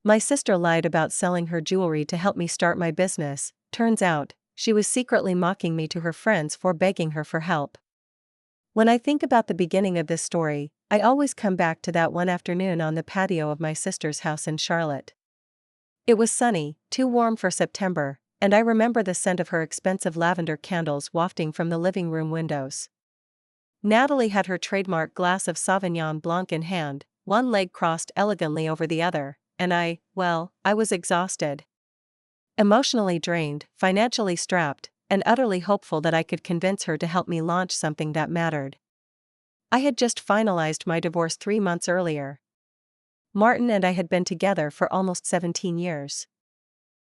My sister lied about selling her jewelry to help me start my business. Turns out, she was secretly mocking me to her friends for begging her for help. When I think about the beginning of this story, I always come back to that one afternoon on the patio of my sister's house in Charlotte. It was sunny, too warm for September, and I remember the scent of her expensive lavender candles wafting from the living room windows. Natalie had her trademark glass of Sauvignon Blanc in hand, one leg crossed elegantly over the other, and I was exhausted. Emotionally drained, financially strapped, and utterly hopeful that I could convince her to help me launch something that mattered. I had just finalized my divorce 3 months earlier. Martin and I had been together for almost 17 years.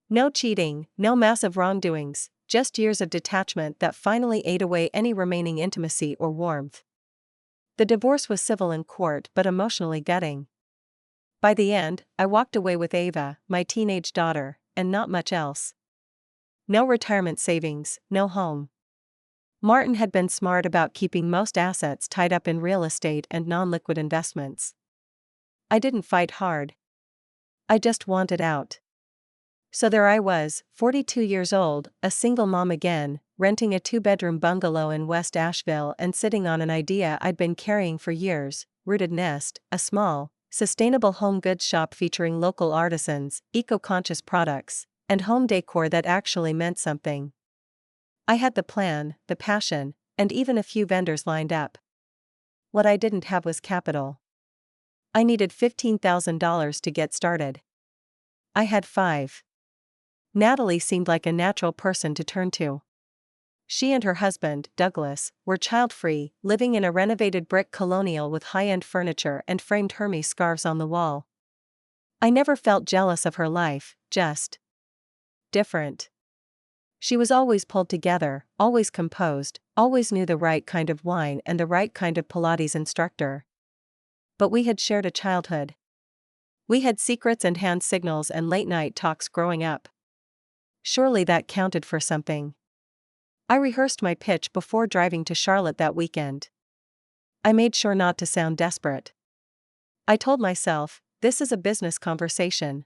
No cheating, no massive wrongdoings, just years of detachment that finally ate away any remaining intimacy or warmth. The divorce was civil in court but emotionally gutting. By the end, I walked away with Ava, my teenage daughter, and not much else. No retirement savings, no home. Martin had been smart about keeping most assets tied up in real estate and non-liquid investments. I didn't fight hard. I just wanted out. So there I was, 42 years old, a single mom again, renting a 2-bedroom bungalow in West Asheville and sitting on an idea I'd been carrying for years: Rooted Nest, a small, sustainable home goods shop featuring local artisans, eco-conscious products, and home decor that actually meant something. I had the plan, the passion, and even a few vendors lined up. What I didn't have was capital. I needed $15,000 to get started. I had 5. Natalie seemed like a natural person to turn to. She and her husband, Douglas, were child-free, living in a renovated brick colonial with high-end furniture and framed Hermes scarves on the wall. I never felt jealous of her life, just different. She was always pulled together, always composed, always knew the right kind of wine and the right kind of Pilates instructor. But we had shared a childhood. We had secrets and hand signals and late-night talks growing up. Surely that counted for something. I rehearsed my pitch before driving to Charlotte that weekend. I made sure not to sound desperate. I told myself, this is a business conversation.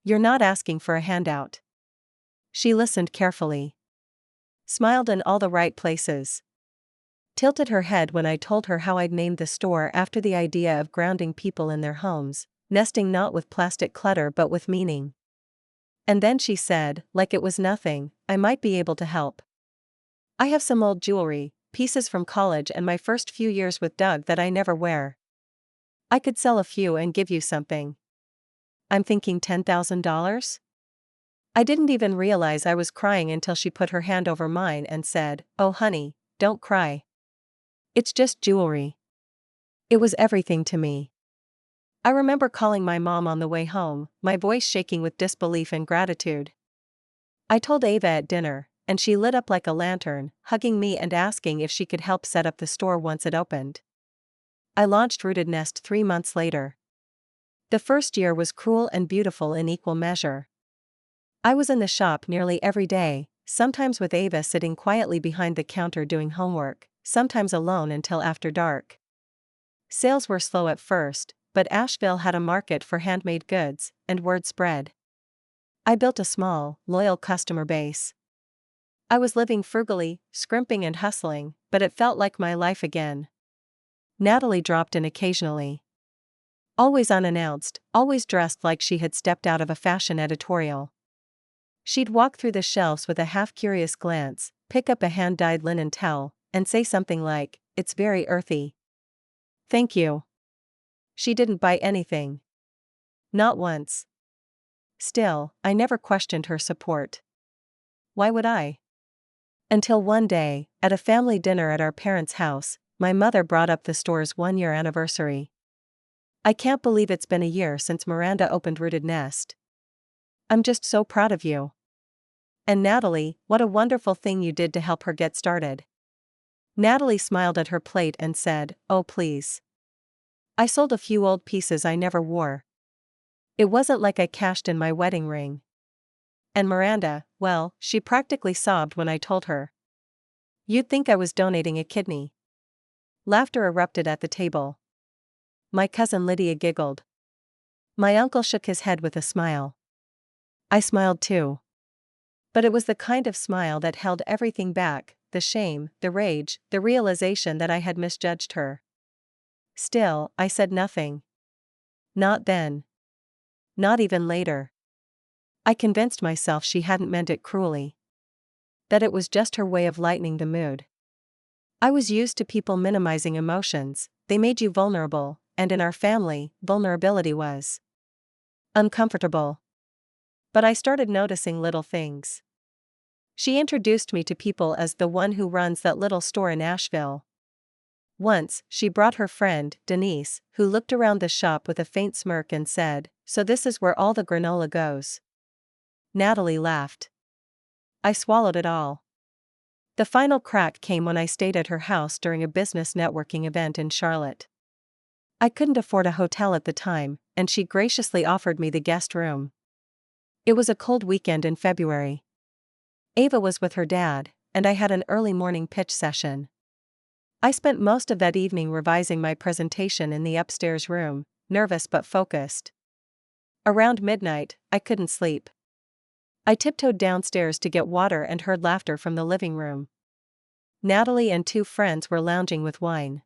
You're not asking for a handout. She listened carefully. Smiled in all the right places. Tilted her head when I told her how I'd named the store after the idea of grounding people in their homes, nesting not with plastic clutter but with meaning. And then she said, like it was nothing, I might be able to help. I have some old jewelry, pieces from college and my first few years with Doug that I never wear. I could sell a few and give you something. I'm thinking $10,000? I didn't even realize I was crying until she put her hand over mine and said, "Oh honey, don't cry. It's just jewelry." It was everything to me. I remember calling my mom on the way home, my voice shaking with disbelief and gratitude. I told Ava at dinner, and she lit up like a lantern, hugging me and asking if she could help set up the store once it opened. I launched Rooted Nest 3 months later. The first year was cruel and beautiful in equal measure. I was in the shop nearly every day, sometimes with Ava sitting quietly behind the counter doing homework, sometimes alone until after dark. Sales were slow at first, but Asheville had a market for handmade goods, and word spread. I built a small, loyal customer base. I was living frugally, scrimping and hustling, but it felt like my life again. Natalie dropped in occasionally. Always unannounced, always dressed like she had stepped out of a fashion editorial. She'd walk through the shelves with a half-curious glance, pick up a hand-dyed linen towel, and say something like, "It's very earthy." "Thank you." She didn't buy anything. Not once. Still, I never questioned her support. Why would I? Until one day, at a family dinner at our parents' house, my mother brought up the store's 1-year anniversary. "I can't believe it's been a year since Miranda opened Rooted Nest. I'm just so proud of you. And Natalie, what a wonderful thing you did to help her get started." Natalie smiled at her plate and said, "Oh please. I sold a few old pieces I never wore. It wasn't like I cashed in my wedding ring." And Miranda, well, she practically sobbed when I told her. "You'd think I was donating a kidney." Laughter erupted at the table. My cousin Lydia giggled. My uncle shook his head with a smile. I smiled too. But it was the kind of smile that held everything back, the shame, the rage, the realization that I had misjudged her. Still, I said nothing. Not then. Not even later. I convinced myself she hadn't meant it cruelly. That it was just her way of lightening the mood. I was used to people minimizing emotions, they made you vulnerable, and in our family, vulnerability was uncomfortable. But I started noticing little things. She introduced me to people as the one who runs that little store in Asheville. Once, she brought her friend, Denise, who looked around the shop with a faint smirk and said, "So this is where all the granola goes." Natalie laughed. I swallowed it all. The final crack came when I stayed at her house during a business networking event in Charlotte. I couldn't afford a hotel at the time, and she graciously offered me the guest room. It was a cold weekend in February. Ava was with her dad, and I had an early morning pitch session. I spent most of that evening revising my presentation in the upstairs room, nervous but focused. Around midnight, I couldn't sleep. I tiptoed downstairs to get water and heard laughter from the living room. Natalie and two friends were lounging with wine.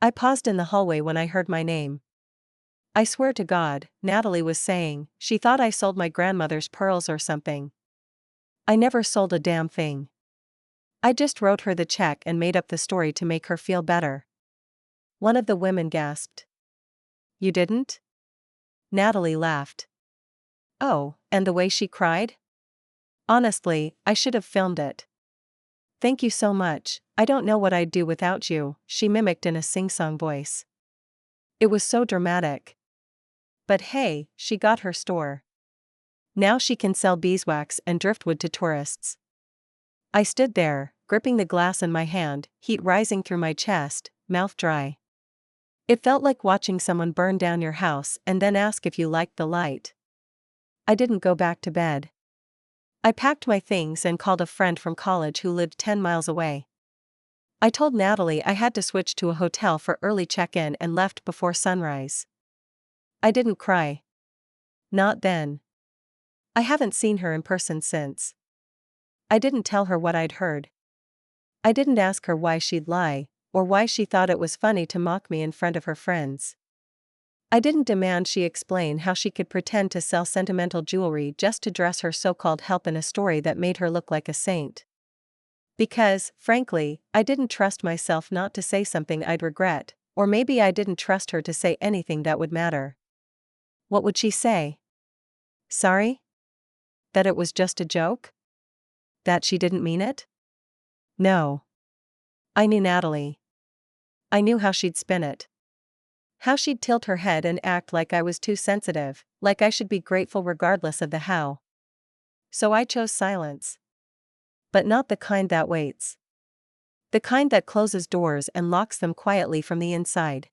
I paused in the hallway when I heard my name. "I swear to God," Natalie was saying, "she thought I sold my grandmother's pearls or something." I never sold a damn thing. I just wrote her the check and made up the story to make her feel better. One of the women gasped. "You didn't?" Natalie laughed. "Oh, and the way she cried? Honestly, I should have filmed it." "Thank you so much, I don't know what I'd do without you," she mimicked in a sing-song voice. It was so dramatic. But hey, she got her store. Now she can sell beeswax and driftwood to tourists. I stood there, gripping the glass in my hand, heat rising through my chest, mouth dry. It felt like watching someone burn down your house and then ask if you liked the light. I didn't go back to bed. I packed my things and called a friend from college who lived 10 miles away. I told Natalie I had to switch to a hotel for early check-in and left before sunrise. I didn't cry. Not then. I haven't seen her in person since. I didn't tell her what I'd heard. I didn't ask her why she'd lie, or why she thought it was funny to mock me in front of her friends. I didn't demand she explain how she could pretend to sell sentimental jewelry just to dress her so-called help in a story that made her look like a saint. Because, frankly, I didn't trust myself not to say something I'd regret, or maybe I didn't trust her to say anything that would matter. What would she say? Sorry? That it was just a joke? That she didn't mean it? No. I knew Natalie. I knew how she'd spin it. How she'd tilt her head and act like I was too sensitive, like I should be grateful regardless of the how. So I chose silence. But not the kind that waits. The kind that closes doors and locks them quietly from the inside.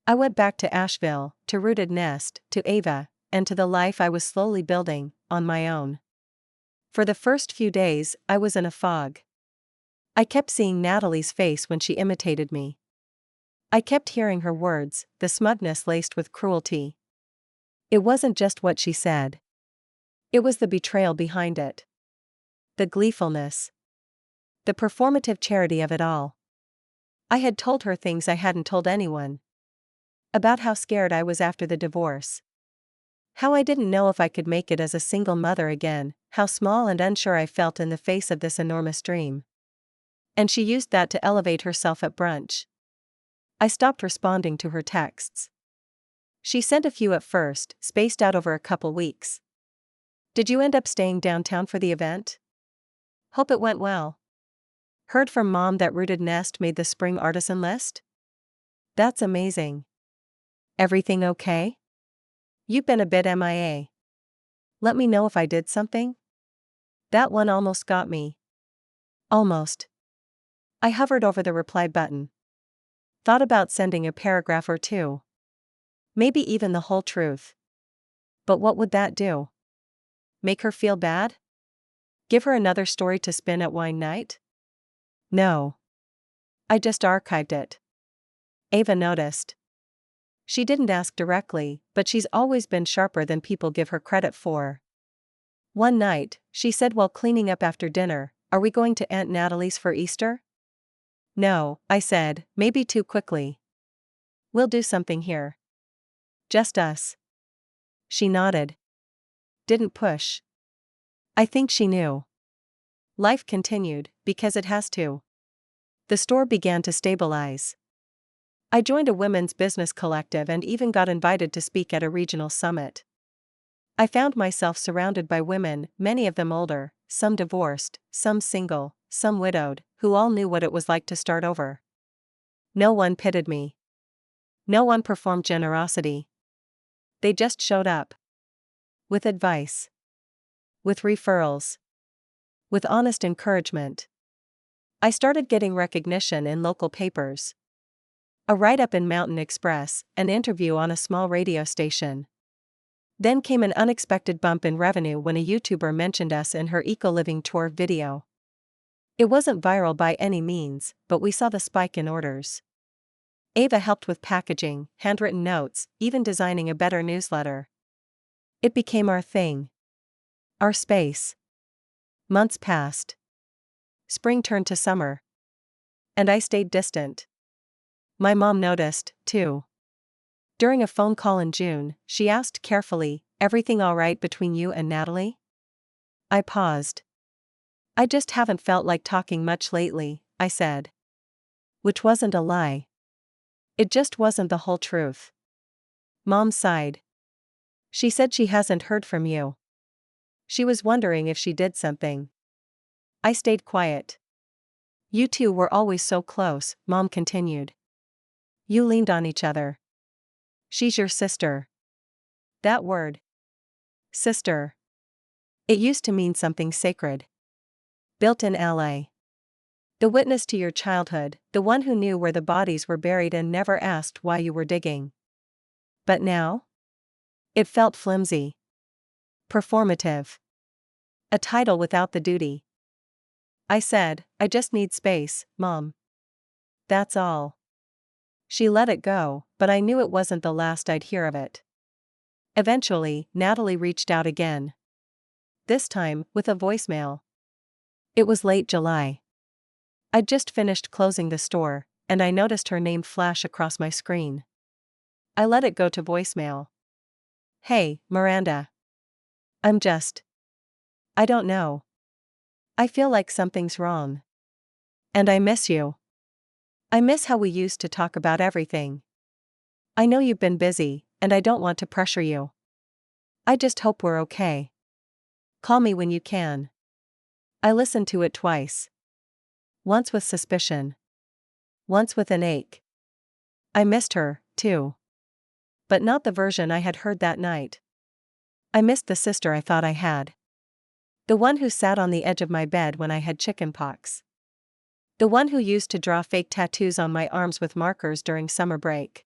I went back to Asheville, to Rooted Nest, to Ava, and to the life I was slowly building, on my own. For the first few days, I was in a fog. I kept seeing Natalie's face when she imitated me. I kept hearing her words, the smugness laced with cruelty. It wasn't just what she said. It was the betrayal behind it. The gleefulness. The performative charity of it all. I had told her things I hadn't told anyone. About how scared I was after the divorce. How I didn't know if I could make it as a single mother again, how small and unsure I felt in the face of this enormous dream. And she used that to elevate herself at brunch. I stopped responding to her texts. She sent a few at first, spaced out over a couple weeks. "Did you end up staying downtown for the event? Hope it went well. Heard from Mom that Rooted Nest made the spring artisan list? That's amazing. Everything okay? You've been a bit MIA. Let me know if I did something?" That one almost got me. Almost. I hovered over the reply button. Thought about sending a paragraph or two. Maybe even the whole truth. But what would that do? Make her feel bad? Give her another story to spin at wine night? No. I just archived it. Ava noticed. She didn't ask directly, but she's always been sharper than people give her credit for. One night, she said while cleaning up after dinner, "Are we going to Aunt Natalie's for Easter?" "No," I said, maybe too quickly. "We'll do something here. Just us." She nodded. Didn't push. I think she knew. Life continued, because it has to. The store began to stabilize. I joined a women's business collective and even got invited to speak at a regional summit. I found myself surrounded by women, many of them older, some divorced, some single, some widowed, who all knew what it was like to start over. No one pitied me. No one performed generosity. They just showed up. With advice. With referrals. With honest encouragement. I started getting recognition in local papers. A write-up in Mountain Express, an interview on a small radio station. Then came an unexpected bump in revenue when a YouTuber mentioned us in her eco-living tour video. It wasn't viral by any means, but we saw the spike in orders. Ava helped with packaging, handwritten notes, even designing a better newsletter. It became our thing. Our space. Months passed. Spring turned to summer. And I stayed distant. My mom noticed, too. During a phone call in June, she asked carefully, "Everything all right between you and Natalie?" I paused. "I just haven't felt like talking much lately," I said. Which wasn't a lie. It just wasn't the whole truth. Mom sighed. She said she hasn't heard from you. She was wondering if she did something. I stayed quiet. You two were always so close, Mom continued. You leaned on each other. She's your sister. That word. Sister. It used to mean something sacred. Built-in ally. The witness to your childhood, the one who knew where the bodies were buried and never asked why you were digging. But now? It felt flimsy. Performative. A title without the duty. I said, "I just need space, Mom. That's all." She let it go, but I knew it wasn't the last I'd hear of it. Eventually, Natalie reached out again. This time, with a voicemail. It was late July. I'd just finished closing the store, and I noticed her name flash across my screen. I let it go to voicemail. "Hey, Miranda. I don't know. I feel like something's wrong. And I miss you. I miss how we used to talk about everything. I know you've been busy, and I don't want to pressure you. I just hope we're okay. Call me when you can." I listened to it twice. Once with suspicion. Once with an ache. I missed her, too. But not the version I had heard that night. I missed the sister I thought I had. The one who sat on the edge of my bed when I had chickenpox. The one who used to draw fake tattoos on my arms with markers during summer break.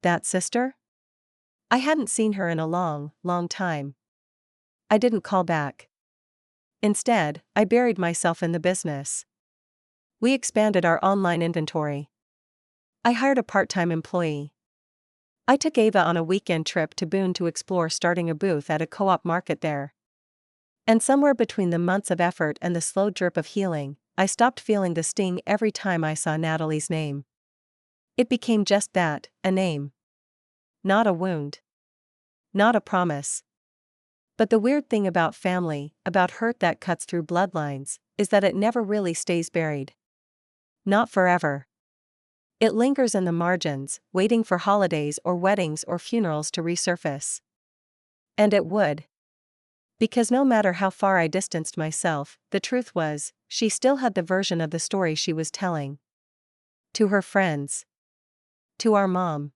That sister? I hadn't seen her in a long, long time. I didn't call back. Instead, I buried myself in the business. We expanded our online inventory. I hired a part-time employee. I took Ava on a weekend trip to Boone to explore starting a booth at a co-op market there. And somewhere between the months of effort and the slow drip of healing, I stopped feeling the sting every time I saw Natalie's name. It became just that, a name. Not a wound. Not a promise. But the weird thing about family, about hurt that cuts through bloodlines, is that it never really stays buried. Not forever. It lingers in the margins, waiting for holidays or weddings or funerals to resurface. And it would. Because no matter how far I distanced myself, the truth was, she still had the version of the story she was telling. To her friends. To our mom.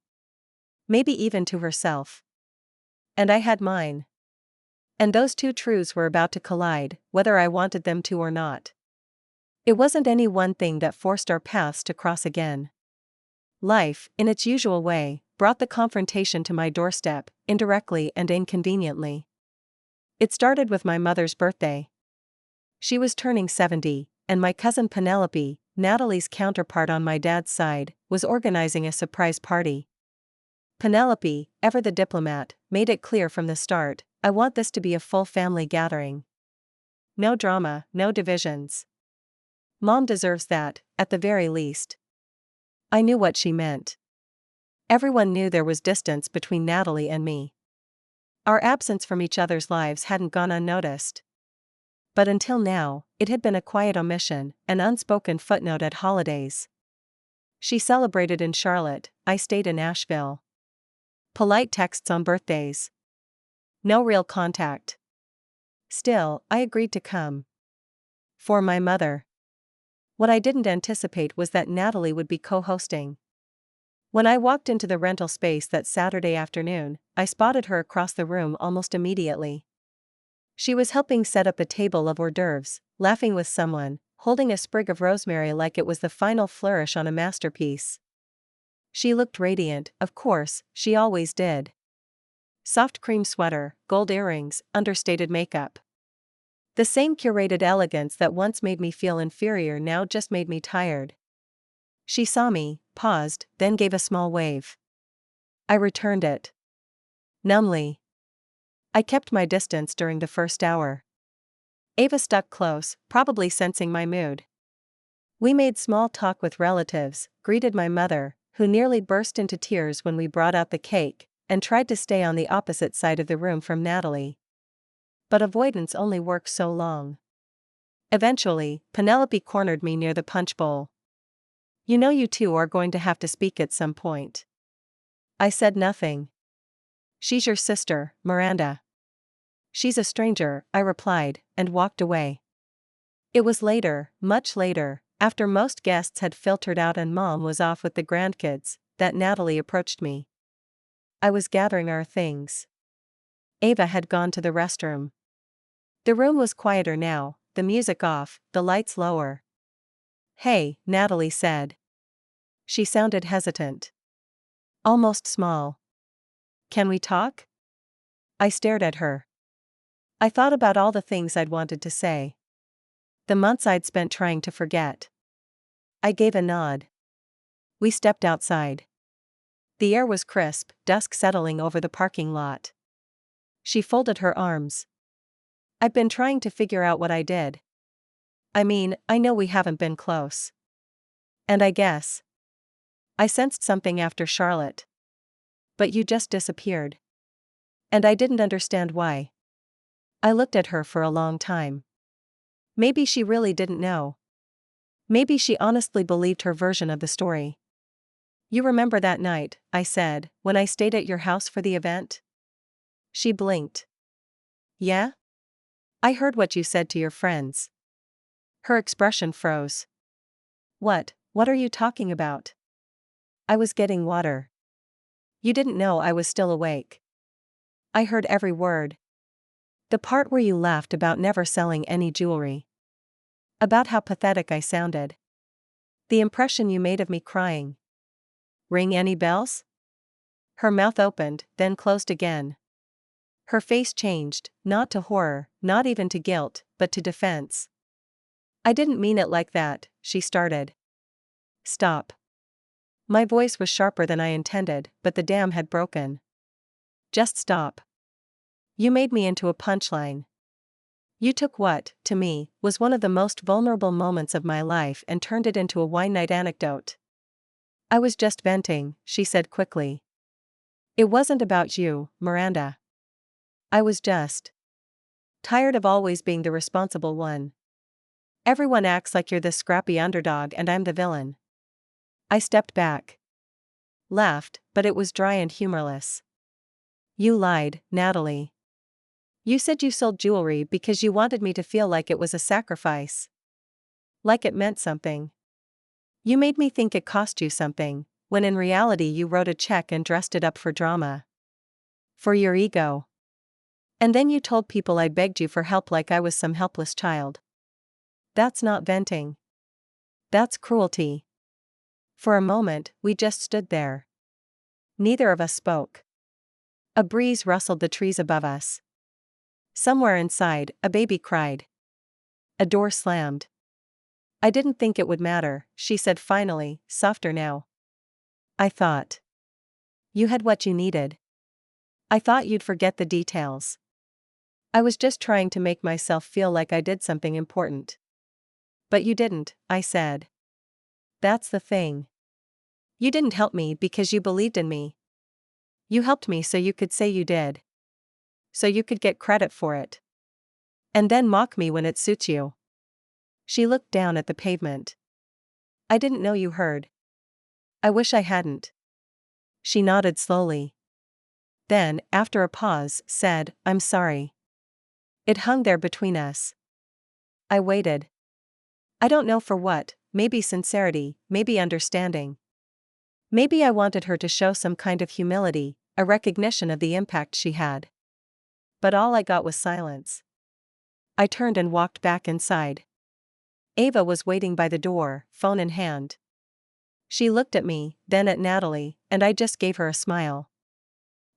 Maybe even to herself. And I had mine. And those two truths were about to collide, whether I wanted them to or not. It wasn't any one thing that forced our paths to cross again. Life, in its usual way, brought the confrontation to my doorstep, indirectly and inconveniently. It started with my mother's birthday. She was turning 70, and my cousin Penelope, Natalie's counterpart on my dad's side, was organizing a surprise party. Penelope, ever the diplomat, made it clear from the start, I want this to be a full family gathering. No drama, no divisions. Mom deserves that, at the very least. I knew what she meant. Everyone knew there was distance between Natalie and me. Our absence from each other's lives hadn't gone unnoticed. But until now, it had been a quiet omission, an unspoken footnote at holidays. She celebrated in Charlotte, I stayed in Asheville. Polite texts on birthdays. No real contact. Still, I agreed to come. For my mother. What I didn't anticipate was that Natalie would be co-hosting. When I walked into the rental space that Saturday afternoon, I spotted her across the room almost immediately. She was helping set up a table of hors d'oeuvres, laughing with someone, holding a sprig of rosemary like it was the final flourish on a masterpiece. She looked radiant, of course, she always did. Soft cream sweater, gold earrings, understated makeup. The same curated elegance that once made me feel inferior now just made me tired. She saw me, paused, then gave a small wave. I returned it. Numbly. I kept my distance during the first hour. Ava stuck close, probably sensing my mood. We made small talk with relatives, greeted my mother, who nearly burst into tears when we brought out the cake, and tried to stay on the opposite side of the room from Natalie. But avoidance only works so long. Eventually, Penelope cornered me near the punch bowl. You know you two are going to have to speak at some point. I said nothing. She's your sister, Miranda. She's a stranger, I replied, and walked away. It was later, much later, after most guests had filtered out and Mom was off with the grandkids, that Natalie approached me. I was gathering our things. Ava had gone to the restroom. The room was quieter now, the music off, the lights lower. Hey, Natalie said. She sounded hesitant. Almost small. Can we talk? I stared at her. I thought about all the things I'd wanted to say. The months I'd spent trying to forget. I gave a nod. We stepped outside. The air was crisp, dusk settling over the parking lot. She folded her arms. I've been trying to figure out what I did. I mean, I know we haven't been close. And I guess I sensed something after Charlotte. But you just disappeared. And I didn't understand why. I looked at her for a long time. Maybe she really didn't know. Maybe she honestly believed her version of the story. You remember that night, I said, when I stayed at your house for the event? She blinked. Yeah? I heard what you said to your friends. Her expression froze. What are you talking about? I was getting water. You didn't know I was still awake. I heard every word. The part where you laughed about never selling any jewelry. About how pathetic I sounded. The impression you made of me crying. Ring any bells? Her mouth opened, then closed again. Her face changed, not to horror, not even to guilt, but to defense. I didn't mean it like that, she started. Stop. My voice was sharper than I intended, but the dam had broken. Just stop. You made me into a punchline. You took what, to me, was one of the most vulnerable moments of my life and turned it into a wine night anecdote. I was just venting, she said quickly. It wasn't about you, Miranda. I was just tired of always being the responsible one. Everyone acts like you're the scrappy underdog and I'm the villain. I stepped back. Laughed, but it was dry and humorless. You lied, Natalie. You said you sold jewelry because you wanted me to feel like it was a sacrifice. Like it meant something. You made me think it cost you something, when in reality you wrote a check and dressed it up for drama. For your ego. And then you told people I begged you for help like I was some helpless child. That's not venting. That's cruelty. For a moment, we just stood there. Neither of us spoke. A breeze rustled the trees above us. Somewhere inside, a baby cried. A door slammed. I didn't think it would matter, she said finally, softer now. I thought. You had what you needed. I thought you'd forget the details. I was just trying to make myself feel like I did something important. But you didn't, I said. That's the thing. You didn't help me because you believed in me. You helped me so you could say you did. So you could get credit for it. And then mock me when it suits you. She looked down at the pavement. I didn't know you heard. I wish I hadn't. She nodded slowly. Then, after a pause, said, I'm sorry. It hung there between us. I waited. I don't know for what, maybe sincerity, maybe understanding. Maybe I wanted her to show some kind of humility, a recognition of the impact she had. But all I got was silence. I turned and walked back inside. Ava was waiting by the door, phone in hand. She looked at me, then at Natalie, and I just gave her a smile.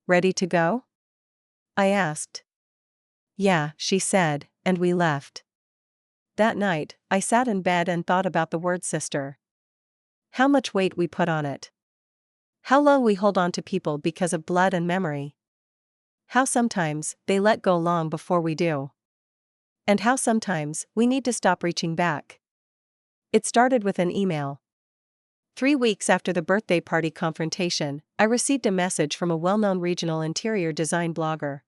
Ready to go? I asked. Yeah, she said, and we left. That night, I sat in bed and thought about the word sister. How much weight we put on it. How long we hold on to people because of blood and memory. How sometimes they let go long before we do. And how sometimes we need to stop reaching back. It started with an email. 3 weeks after the birthday party confrontation, I received a message from a well-known regional interior design blogger.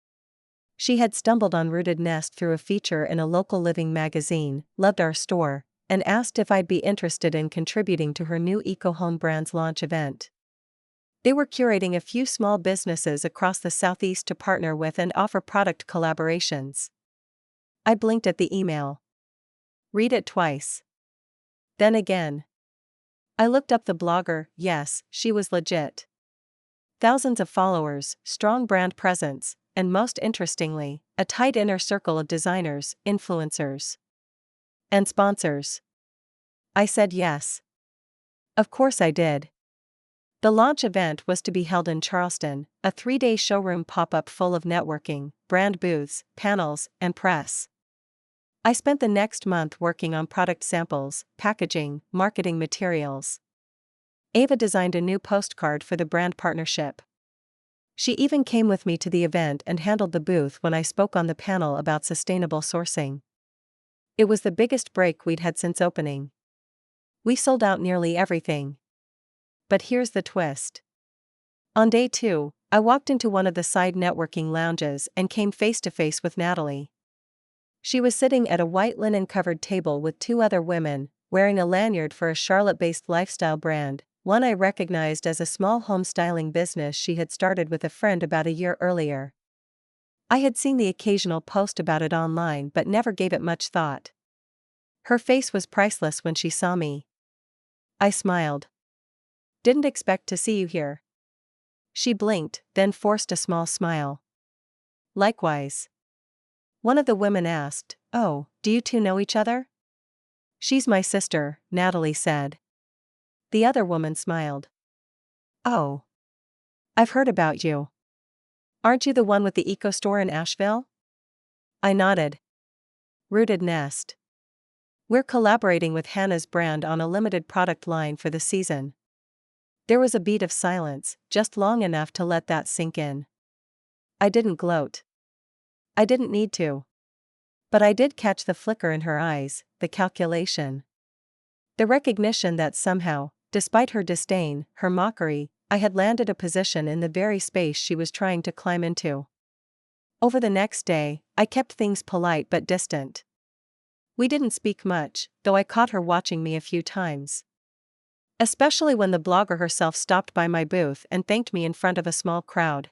She had stumbled on Rooted Nest through a feature in a local living magazine, loved our store, and asked if I'd be interested in contributing to her new eco-home brand's launch event. They were curating a few small businesses across the Southeast to partner with and offer product collaborations. I blinked at the email. Read it twice. Then again. I looked up the blogger. Yes, she was legit. Thousands of followers, strong brand presence, and most interestingly, a tight inner circle of designers, influencers, and sponsors. I said yes. Of course I did. The launch event was to be held in Charleston, a 3-day showroom pop-up full of networking, brand booths, panels, and press. I spent the next month working on product samples, packaging, marketing materials. Ava designed a new postcard for the brand partnership. She even came with me to the event and handled the booth when I spoke on the panel about sustainable sourcing. It was the biggest break we'd had since opening. We sold out nearly everything. But here's the twist. On day 2, I walked into one of the side networking lounges and came face to face with Natalie. She was sitting at a white linen-covered table with 2 other women, wearing a lanyard for a Charlotte-based lifestyle brand, one I recognized as a small home styling business she had started with a friend about a year earlier. I had seen the occasional post about it online but never gave it much thought. Her face was priceless when she saw me. I smiled. Didn't expect to see you here. She blinked, then forced a small smile. Likewise. One of the women asked, Oh, do you two know each other? She's my sister, Natalie said. The other woman smiled. Oh. I've heard about you. Aren't you the one with the eco store in Asheville? I nodded. Rooted Nest. We're collaborating with Hannah's brand on a limited product line for the season. There was a beat of silence, just long enough to let that sink in. I didn't gloat. I didn't need to. But I did catch the flicker in her eyes, the calculation. The recognition that somehow, despite her disdain, her mockery, I had landed a position in the very space she was trying to climb into. Over the next day, I kept things polite but distant. We didn't speak much, though I caught her watching me a few times. Especially when the blogger herself stopped by my booth and thanked me in front of a small crowd.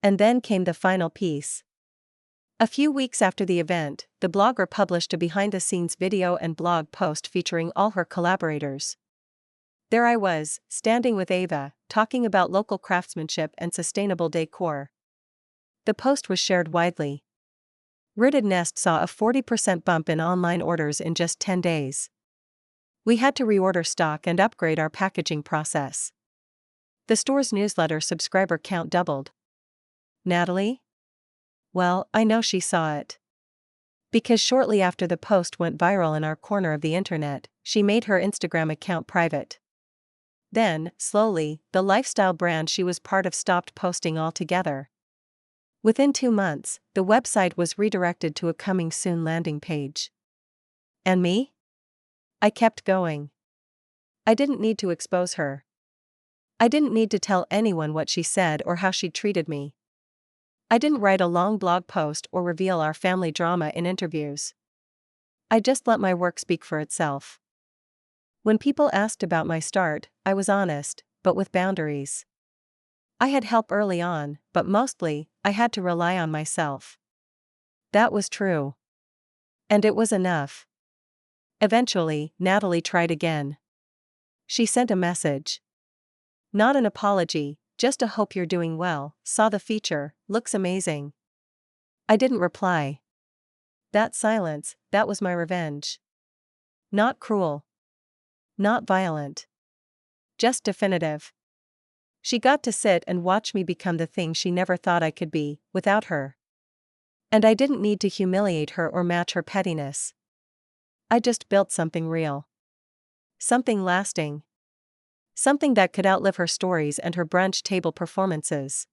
And then came the final piece. A few weeks after the event, the blogger published a behind-the-scenes video and blog post featuring all her collaborators. There I was, standing with Ava, talking about local craftsmanship and sustainable decor. The post was shared widely. Rooted Nest saw a 40% bump in online orders in just 10 days. We had to reorder stock and upgrade our packaging process. The store's newsletter subscriber count doubled. Natalie? Well, I know she saw it. Because shortly after the post went viral in our corner of the internet, she made her Instagram account private. Then, slowly, the lifestyle brand she was part of stopped posting altogether. Within 2 months, the website was redirected to a coming soon landing page. And me? I kept going. I didn't need to expose her. I didn't need to tell anyone what she said or how she treated me. I didn't write a long blog post or reveal our family drama in interviews. I just let my work speak for itself. When people asked about my start, I was honest, but with boundaries. I had help early on, but mostly, I had to rely on myself. That was true. And it was enough. Eventually, Natalie tried again. She sent a message. Not an apology, just a hope you're doing well, saw the feature, looks amazing. I didn't reply. That silence, that was my revenge. Not cruel. Not violent. Just definitive. She got to sit and watch me become the thing she never thought I could be, without her. And I didn't need to humiliate her or match her pettiness. I just built something real. Something lasting. Something that could outlive her stories and her brunch table performances.